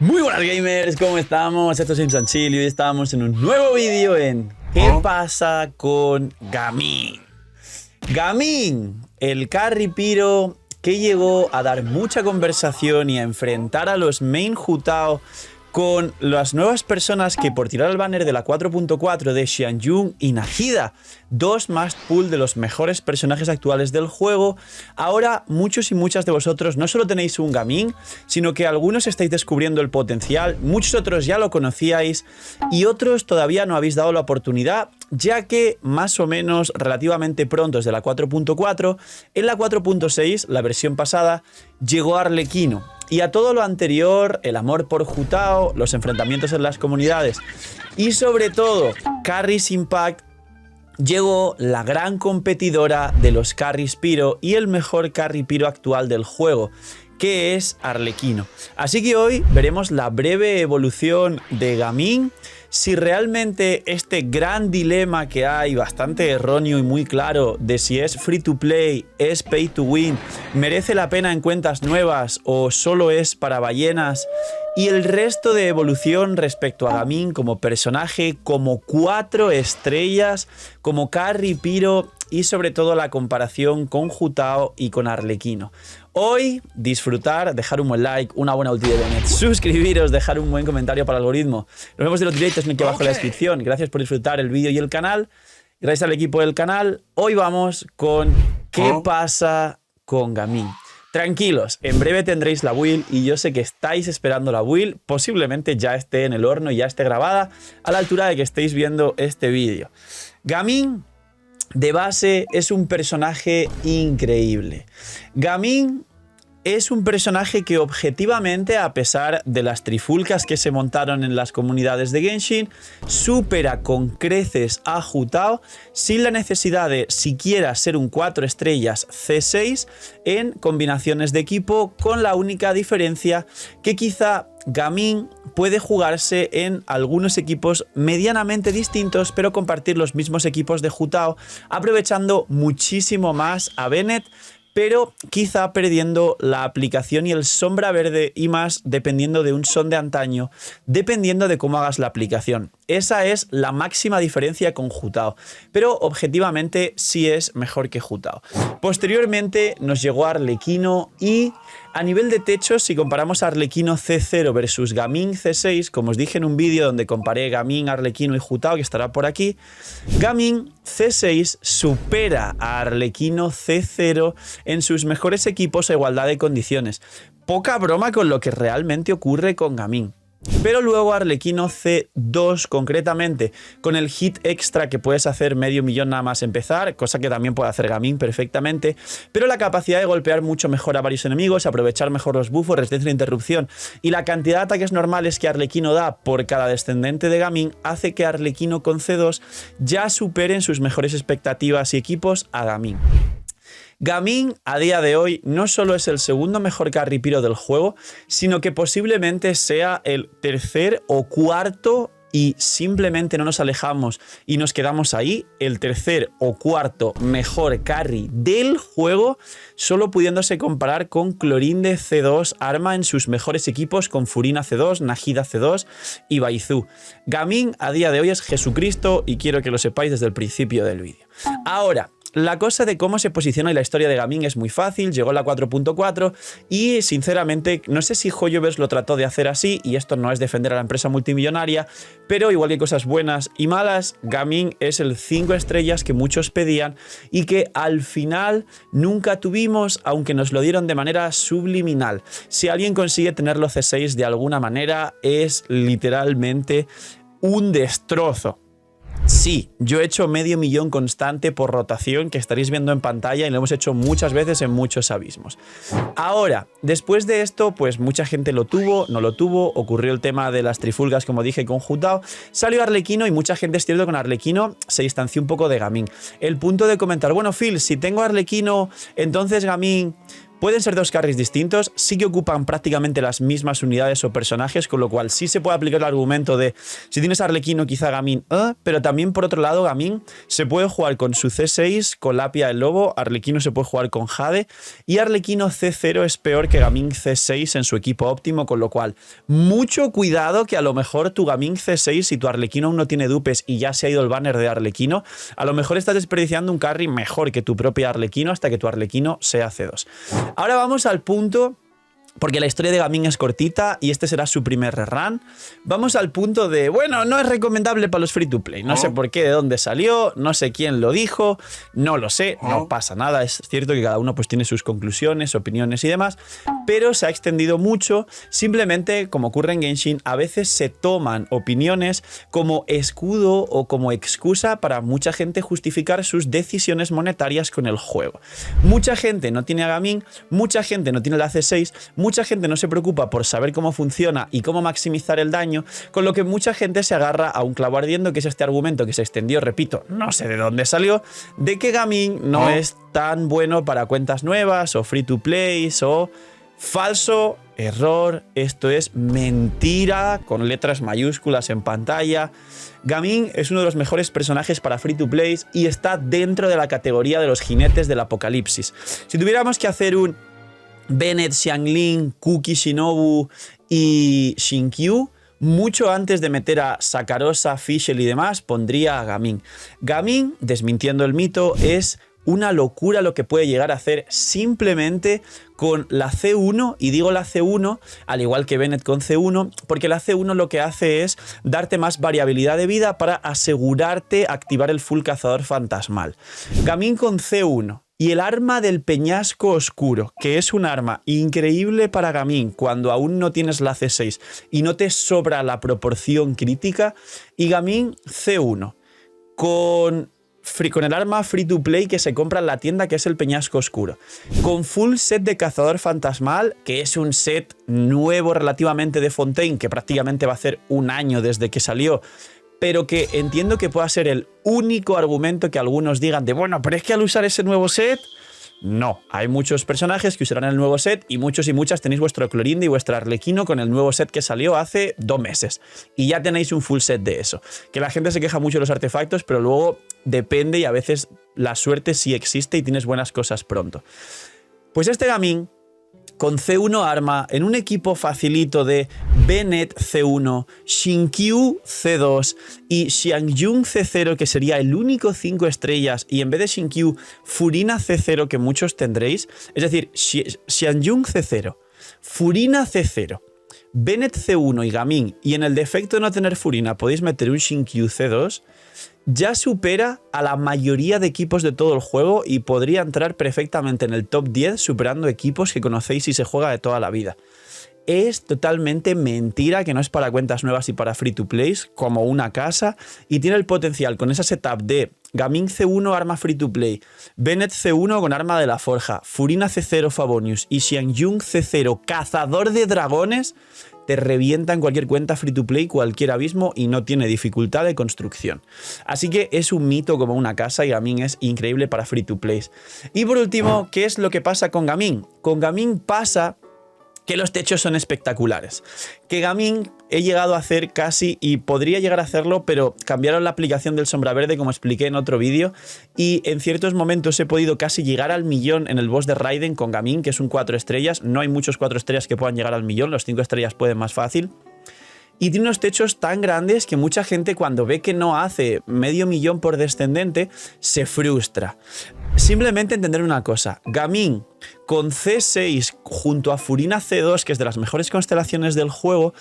Muy buenas gamers, ¿cómo estamos? Esto es Imsanchil y hoy estamos en un nuevo vídeo en ¿qué pasa con Gaming? Gaming, el carry piro que llegó a dar mucha conversación y a enfrentar a los main Hu-Tao con las nuevas personas que por tirar el banner de la 4.4 de Xianyun y Nahida, dos must pull de los mejores personajes actuales del juego, ahora muchos y muchas de vosotros no solo tenéis un Gaming, sino que algunos estáis descubriendo el potencial, muchos otros ya lo conocíais y otros todavía no habéis dado la oportunidad, ya que más o menos relativamente pronto desde la 4.4, en la 4.6, la versión pasada, llegó Arlequino. Y a todo lo anterior, el amor por Hu-Tao, los enfrentamientos en las comunidades y sobre todo Carries Impact, llegó la gran competidora de los carries piro y el mejor carry piro actual del juego, que es Arlequino. Así que hoy veremos la breve evolución de Gaming, si realmente este gran dilema que hay, bastante erróneo y muy claro, de si es free to play, es pay to win, merece la pena en cuentas nuevas o solo es para ballenas, y el resto de evolución respecto a Gaming como personaje, como 4 estrellas, como carry piro y sobre todo la comparación con Hu-Tao y con Arlequino. Hoy disfrutar, dejar un buen like, una buena ulti de Bennett, suscribiros, dejar un buen comentario para el algoritmo. Nos vemos en los directos en aquí abajo en la descripción. Gracias por disfrutar el vídeo y el canal. Gracias al equipo del canal. Hoy vamos con ¿qué pasa con Gaming? Tranquilos, en breve tendréis la build y yo sé que estáis esperando la build, posiblemente ya esté en el horno y ya esté grabada a la altura de que estéis viendo este vídeo. Gaming, de base, es un personaje increíble. Gaming es un personaje que objetivamente, a pesar de las trifulcas que se montaron en las comunidades de Genshin, supera con creces a Hu-Tao sin la necesidad de siquiera ser un 4 estrellas C6 en combinaciones de equipo, con la única diferencia que quizá Gaming puede jugarse en algunos equipos medianamente distintos, pero compartir los mismos equipos de Hu-Tao, aprovechando muchísimo más a Bennett, pero quizá perdiendo la aplicación y el sombra verde y más dependiendo de un son de antaño, dependiendo de cómo hagas la aplicación. Esa es la máxima diferencia con Hu-Tao, pero objetivamente sí es mejor que Hu-Tao. Posteriormente nos llegó Arlequino y a nivel de techo, si comparamos Arlequino C0 versus Gaming C6, como os dije en un vídeo donde comparé Gaming, Arlequino y Hu-Tao, que estará por aquí, Gaming C6 supera a Arlequino C0 en sus mejores equipos a igualdad de condiciones. Poca broma con lo que realmente ocurre con Gaming. Pero luego Arlequino C2 concretamente, con el hit extra que puedes hacer medio millón nada más empezar, cosa que también puede hacer Gaming perfectamente, pero la capacidad de golpear mucho mejor a varios enemigos, aprovechar mejor los buffos, resistencia de interrupción y la cantidad de ataques normales que Arlequino da por cada descendente de Gaming hace que Arlequino con C2 ya supere en sus mejores expectativas y equipos a Gaming. Gaming a día de hoy no solo es el segundo mejor carry piro del juego, sino que posiblemente sea el tercer o cuarto, y simplemente no nos alejamos y nos quedamos ahí, el tercer o cuarto mejor carry del juego, solo pudiéndose comparar con Clorinde C2 Arma en sus mejores equipos, con Furina C2, Nahida C2 y Baizu. Gaming a día de hoy es Jesucristo y quiero que lo sepáis desde el principio del vídeo. Ahora, la cosa de cómo se posiciona y la historia de Gaming es muy fácil, llegó la 4.4 y sinceramente no sé si Hoyoverse lo trató de hacer así, y esto no es defender a la empresa multimillonaria, pero igual que hay cosas buenas y malas, Gaming es el 5 estrellas que muchos pedían y que al final nunca tuvimos, aunque nos lo dieron de manera subliminal. Si alguien consigue tenerlo C6 de alguna manera, es literalmente un destrozo. Sí, yo he hecho medio millón constante por rotación, que estaréis viendo en pantalla, y lo hemos hecho muchas veces en muchos abismos. Ahora, después de esto, pues mucha gente lo tuvo, no lo tuvo, ocurrió el tema de las trifulgas, como dije, con Hu-Tao, salió Arlequino y mucha gente, es cierto, con Arlequino se distanció un poco de Gaming. El punto de comentar, bueno, Phil, si tengo Arlequino, entonces Gaming, Pueden ser dos carries distintos, sí que ocupan prácticamente las mismas unidades o personajes, con lo cual sí se puede aplicar el argumento de si tienes a Arlequino, quizá Gaming, pero también por otro lado Gaming se puede jugar con su C6, con Lapia el Lobo, Arlequino se puede jugar con Jade y Arlequino C0 es peor que Gaming C6 en su equipo óptimo, con lo cual mucho cuidado que a lo mejor tu Gaming C6, si tu Arlequino aún no tiene dupes y ya se ha ido el banner de Arlequino, a lo mejor estás desperdiciando un carry mejor que tu propia Arlequino hasta que tu Arlequino sea C2. Ahora vamos al punto, porque la historia de Gaming es cortita y este será su primer rerun. Vamos al punto de, bueno, no es recomendable para los free to play. No sé por qué, de dónde salió, no sé quién lo dijo, no lo sé, no pasa nada. Es cierto que cada uno pues tiene sus conclusiones, opiniones y demás, pero se ha extendido mucho. Simplemente, como ocurre en Genshin, a veces se toman opiniones como escudo o como excusa para mucha gente justificar sus decisiones monetarias con el juego. Mucha gente no tiene a Gaming, mucha gente no tiene la C6, mucha gente no se preocupa por saber cómo funciona y cómo maximizar el daño, con lo que mucha gente se agarra a un clavo ardiendo, que es este argumento que se extendió, repito, no sé de dónde salió, de que Gaming no es tan bueno para cuentas nuevas o free to play o falso, error, esto es mentira con letras mayúsculas en pantalla. Gaming es uno de los mejores personajes para free to play y está dentro de la categoría de los jinetes del apocalipsis. Si tuviéramos que hacer un Bennett, Xiangling, Kuki, Shinobu y Xinkyu, mucho antes de meter a Sakarosa, Fischl y demás, pondría a Gaming. Gaming, desmintiendo el mito, es una locura lo que puede llegar a hacer simplemente con la C1, y digo la C1, al igual que Bennett con C1, porque la C1 lo que hace es darte más variabilidad de vida para asegurarte activar el full cazador fantasmal. Gaming con C1 y el arma del peñasco oscuro, que es un arma increíble para Gaming cuando aún no tienes la C6 y no te sobra la proporción crítica, y Gaming C1 con el arma free to play que se compra en la tienda, que es el peñasco oscuro, con full set de cazador fantasmal, que es un set nuevo relativamente de Fontaine, que prácticamente va a hacer un año desde que salió, pero que entiendo que pueda ser el único argumento que algunos digan de, bueno, pero es que al usar ese nuevo set, no, hay muchos personajes que usarán el nuevo set y muchos y muchas tenéis vuestro Clorinde y vuestro Arlequino con el nuevo set que salió hace 2 meses y ya tenéis un full set de eso. Que la gente se queja mucho de los artefactos, pero luego depende y a veces la suerte sí existe y tienes buenas cosas pronto. Pues este Gaming con C1 arma, en un equipo facilito de Bennett C1, Xinkyu C2 y Xiangyun C0, que sería el único 5 estrellas, y en vez de Xinkyu, Furina C0, que muchos tendréis, es decir, Xiangyun C0, Furina C0, Bennett C1 y Gaming, y en el defecto de no tener Furina podéis meter un Xinkyu C2, ya supera a la mayoría de equipos de todo el juego y podría entrar perfectamente en el top 10 superando equipos que conocéis y se juega de toda la vida. Es totalmente mentira que no es para cuentas nuevas y para free to play como una casa, y tiene el potencial con esa setup de Gaming C1 arma free to play, Bennett C1 con arma de la forja, Furina C0 Favonius y Xiangyun C0 cazador de dragones. Te revienta en cualquier cuenta free to play cualquier abismo y no tiene dificultad de construcción. Así que es un mito como una casa y Gaming es increíble para free to play. Y por último, ¿qué es lo que pasa con Gaming? Con Gaming pasa que los techos son espectaculares. Que Gaming he llegado a hacer casi, y podría llegar a hacerlo, pero cambiaron la aplicación del sombra verde, como expliqué en otro vídeo, y en ciertos momentos he podido casi llegar al millón en el boss de Raiden con Gaming, que es un 4 estrellas. No hay muchos 4 estrellas que puedan llegar al millón, los 5 estrellas pueden más fácil. Y tiene unos techos tan grandes que mucha gente, cuando ve que no hace medio millón por descendente, se frustra. Simplemente entender una cosa, Gaming con C6 junto a Furina C2, que es de las mejores constelaciones del juego,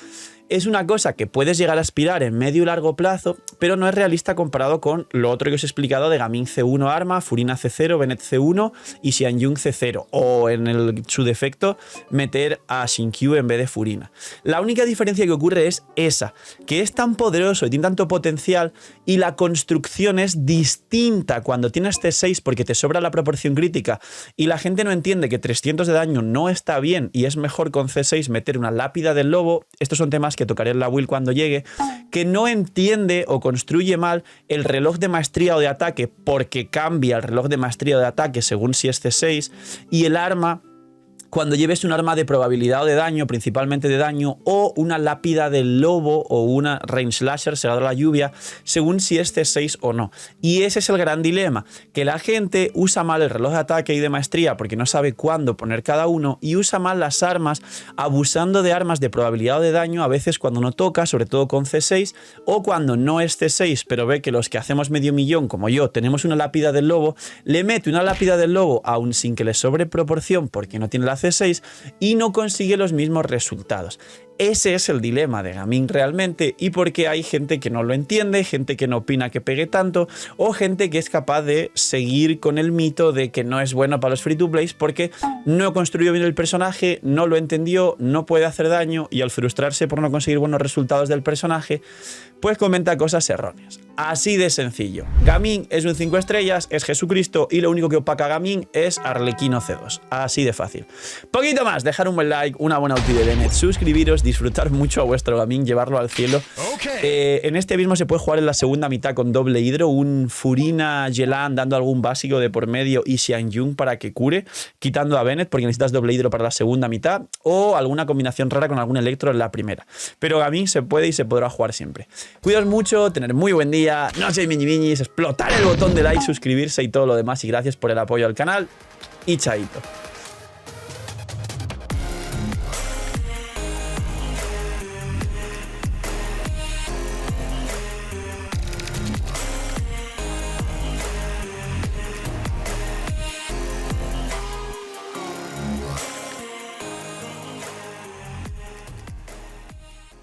es una cosa que puedes llegar a aspirar en medio y largo plazo, pero no es realista comparado con lo otro que os he explicado de Gaming C1 arma, Furina C0, Bennett C1 y Xiangyun C0, o en su defecto meter a Xinkyu en vez de Furina. La única diferencia que ocurre es esa, que es tan poderoso y tiene tanto potencial, y la construcción es distinta cuando tienes C6 porque te sobra la proporción crítica y la gente no entiende que 300 de daño no está bien y es mejor con C6 meter una lápida del lobo. Estos son temas que tocaré en la build cuando llegue, que no entiende o construye mal el reloj de maestría o de ataque porque cambia el reloj de maestría o de ataque según si es C6, y el arma cuando lleves un arma de probabilidad o de daño, principalmente de daño, o una lápida del lobo o una rain slasher, segador de la lluvia, según si es C6 o no. Y ese es el gran dilema, que la gente usa mal el reloj de ataque y de maestría porque no sabe cuándo poner cada uno, y usa mal las armas, abusando de armas de probabilidad o de daño a veces cuando no toca, sobre todo con C6, o cuando no es C6, pero ve que los que hacemos medio millón, como yo, tenemos una lápida del lobo, le mete una lápida del lobo aún sin que le sobre proporción porque no tiene la C6 y no consigue los mismos resultados. Ese es el dilema de Gaming realmente, y porque hay gente que no lo entiende, gente que no opina que pegue tanto, o gente que es capaz de seguir con el mito de que no es bueno para los free to plays porque no construyó bien el personaje, no lo entendió, no puede hacer daño, y al frustrarse por no conseguir buenos resultados del personaje, pues comenta cosas erróneas. Así de sencillo. Gaming es un 5 estrellas, es Jesucristo, y lo único que opaca a Gaming es Arlequino C2. Así de fácil. Poquito más, dejar un buen like, una buena ulti de Bennett, suscribiros, disfrutar mucho a vuestro Gaming, llevarlo al cielo. En este mismo se puede jugar en la segunda mitad con doble hidro, un Furina Yelan dando algún básico de por medio y Xiangyun para que cure, quitando a Bennett porque necesitas doble hidro para la segunda mitad, o alguna combinación rara con algún electro en la primera. Pero Gaming se puede y se podrá jugar siempre. Cuidaos mucho, tener muy buen día, no seáis miñimiñis, explotar el botón de like, suscribirse y todo lo demás, y gracias por el apoyo al canal, y chaito.